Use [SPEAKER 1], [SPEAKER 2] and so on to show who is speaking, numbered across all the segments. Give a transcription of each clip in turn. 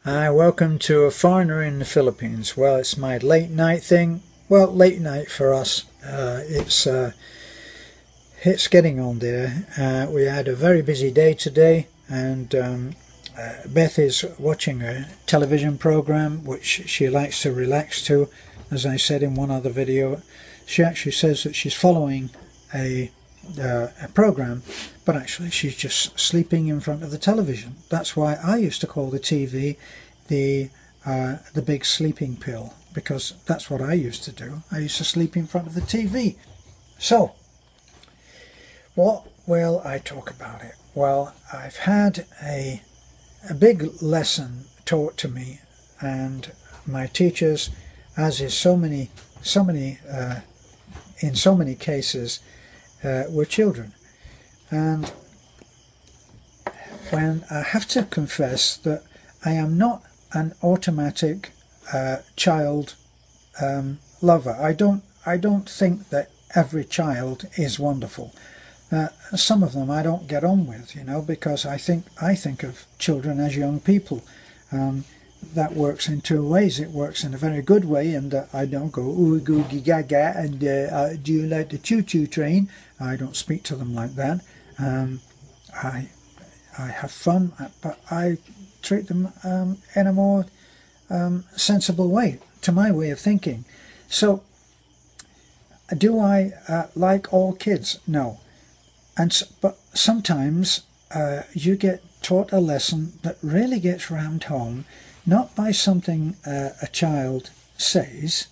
[SPEAKER 1] Hi, welcome to A Foreigner in the Philippines. Well, it's my late night thing. Well, late night for us. It's getting on there. We had a very busy day today, and Beth is watching a television program which she likes to relax to. As I said in one other video, she actually says that she's following a program, but actually she's just sleeping in front of the television. That's why I used to call the TV the big sleeping pill, because that's what I used to do. I used to sleep in front of the TV. So what will I talk about it? Well, I've had a big lesson taught to me, and my teachers, as is in so many cases, were children. And when I have to confess that I am not an automatic child lover. I don't think that every child is wonderful. Some of them I don't get on with, because I think of children as young people. That works in two ways. It works in a very good way, and I don't go ooh goo gaga and do you like the choo-choo train? I don't speak to them like that. I have fun, but I treat them in a more sensible way, to my way of thinking. So, do I like all kids? No. But sometimes you get taught a lesson that really gets rammed home, not by something a child says,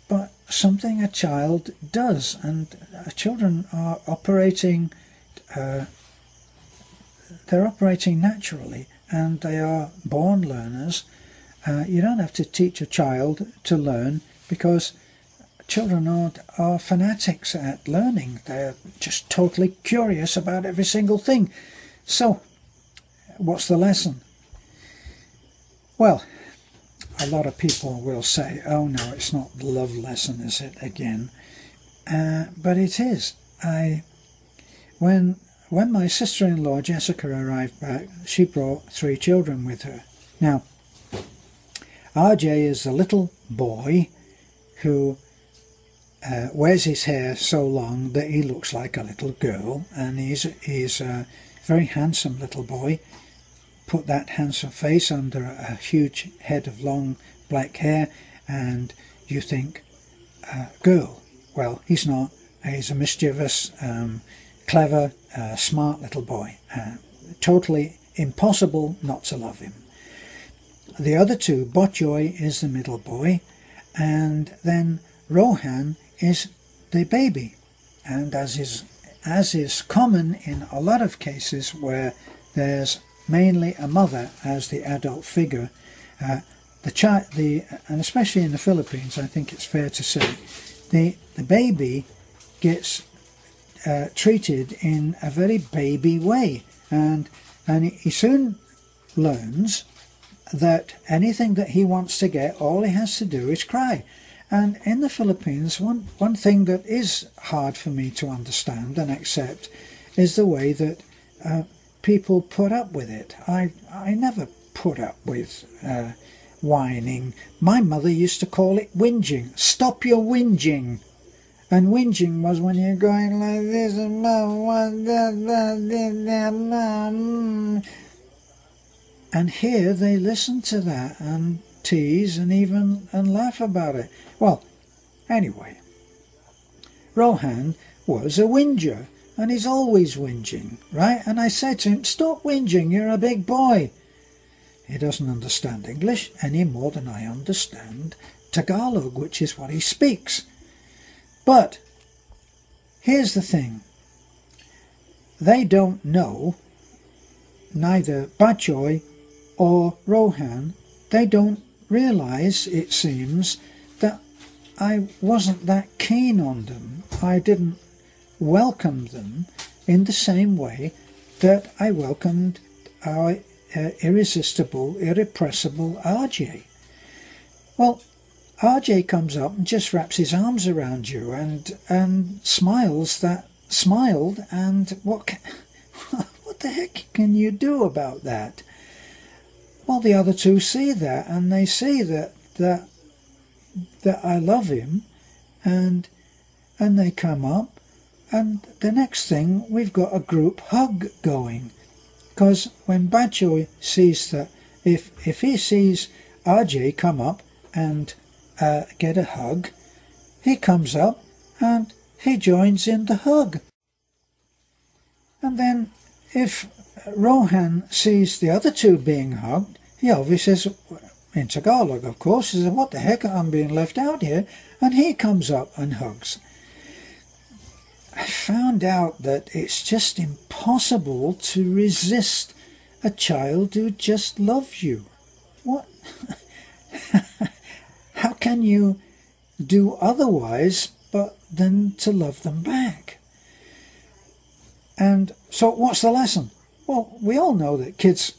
[SPEAKER 1] but something a child does. And children are operating, they're operating naturally, and they are born learners. You don't have to teach a child to learn, because children are fanatics at learning. They're just totally curious about every single thing. So, what's the lesson? Well, a lot of people will say, oh no, it's not the love lesson, is it, again? But it is. When my sister-in-law Jessica arrived back, she brought 3 children with her. Now, RJ is the little boy who wears his hair so long that he looks like a little girl, and he's a very handsome little boy. Put that handsome face under a huge head of long black hair and you think, girl. Well, he's not. He's a mischievous, clever, smart little boy. Totally impossible not to love him. The other 2, Botjoy is the middle boy, and then Rohan is the baby. And as is common in a lot of cases where there's mainly a mother as the adult figure, and especially in the Philippines, I think it's fair to say, the baby gets treated in a very baby way, and he soon learns that anything that he wants to get, all he has to do is cry. And in the Philippines, one thing that is hard for me to understand and accept is the way that people put up with it. I never put up with whining. My mother used to call it whinging. Stop your whinging. And whinging was when you're going like this, and here they listen to that and tease and laugh about it. Well, anyway, Rohan was a whinger, and he's always whinging, right? And I said to him, stop whinging, you're a big boy. He doesn't understand English any more than I understand Tagalog, which is what he speaks. But here's the thing. They don't know, neither Batjoy or Rohan, they don't realise, it seems, that I wasn't that keen on them. I didn't welcome them in the same way that I welcomed our irresistible, irrepressible RJ. Well, RJ comes up and just wraps his arms around you and smiled, and what the heck can you do about that? Well, the other two see that, and they see that I love him, and they come up, and the next thing we've got a group hug going. Because when Bacho sees that, if he sees RJ come up and get a hug, he comes up and he joins in the hug. And then if Rohan sees the other two being hugged, he obviously says, in Tagalog of course, he says, what the heck, I'm being left out here, and he comes up and hugs. I found out that it's just impossible to resist a child who just loves you. What? How can you do otherwise but than to love them back? And so what's the lesson? Well, we all know that kids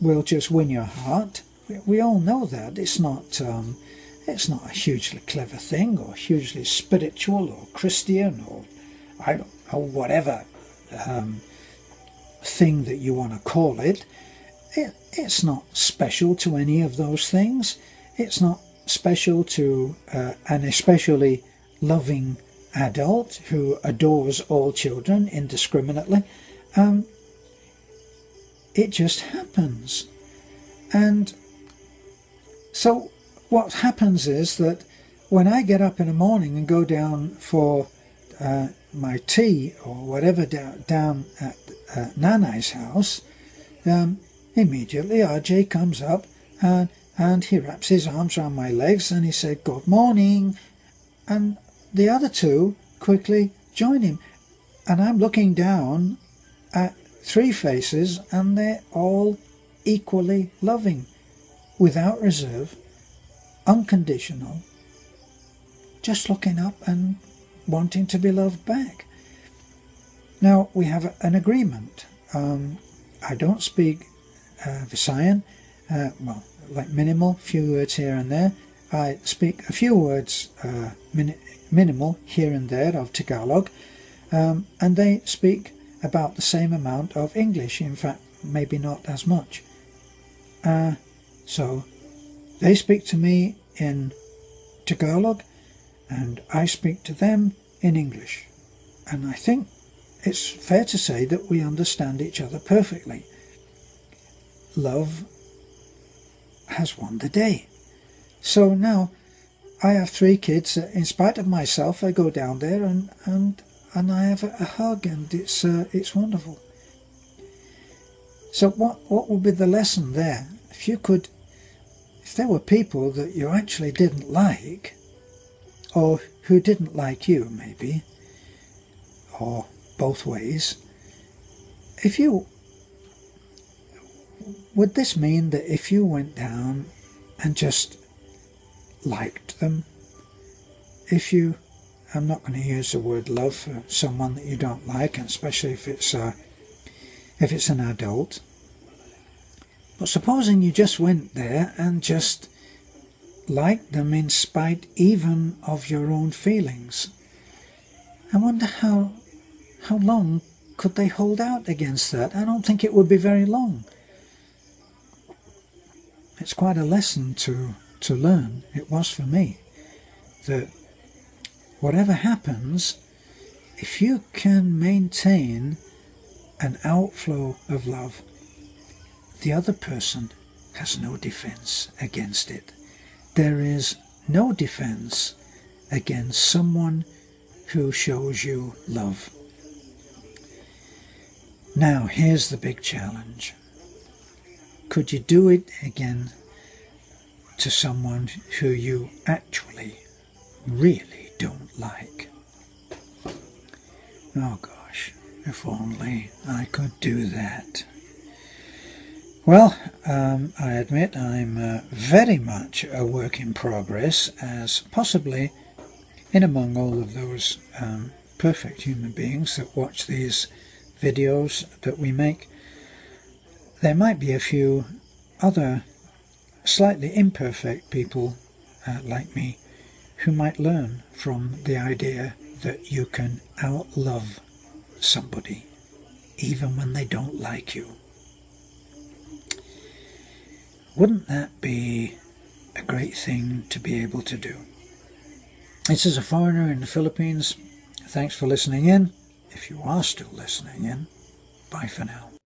[SPEAKER 1] will just win your heart. We all know that. It's not a hugely clever thing, or hugely spiritual, or Christian, or I don't know, whatever thing that you want to call it. It's not special to any of those things. It's not special to an especially loving adult who adores all children indiscriminately. It just happens. And so what happens is that when I get up in the morning and go down for my tea or whatever down at Nanai's house, immediately RJ comes up and he wraps his arms around my legs and he said, "Good morning." And the other two quickly join him. And I'm looking down at three faces, and they're all equally loving, without reserve, unconditional, just looking up and wanting to be loved back. Now, we have an agreement. I don't speak Visayan, well, like minimal, few words here and there. I speak a few words minimal here and there of Tagalog, and they speak about the same amount of English, in fact maybe not as much. So they speak to me in Tagalog and I speak to them in English, and I think it's fair to say that we understand each other perfectly. Love has won the day. So now I have three kids. In spite of myself, I go down there and I have a hug, and it's wonderful. So what would be the lesson there? If there were people that you actually didn't like, or who didn't like you maybe, or both ways, would this mean that if you went down and just liked them, I'm not going to use the word love for someone that you don't like, and especially if it's an adult. But supposing you just went there and just liked them in spite even of your own feelings, I wonder how long could they hold out against that? I don't think it would be very long. It's quite a lesson to learn. It was for me, that whatever happens, if you can maintain an outflow of love, the other person has no defense against it. There is no defense against someone who shows you love. Now, here's the big challenge. Could you do it again to someone who you actually really don't like? Oh gosh, if only I could do that. Well, I admit I'm very much a work in progress, as possibly in among all of those perfect human beings that watch these videos that we make, there might be a few other slightly imperfect people like me who might learn from the idea that you can outlove somebody even when they don't like you. Wouldn't that be a great thing to be able to do? This is a foreigner in the Philippines. Thanks for listening in. If you are still listening in, bye for now.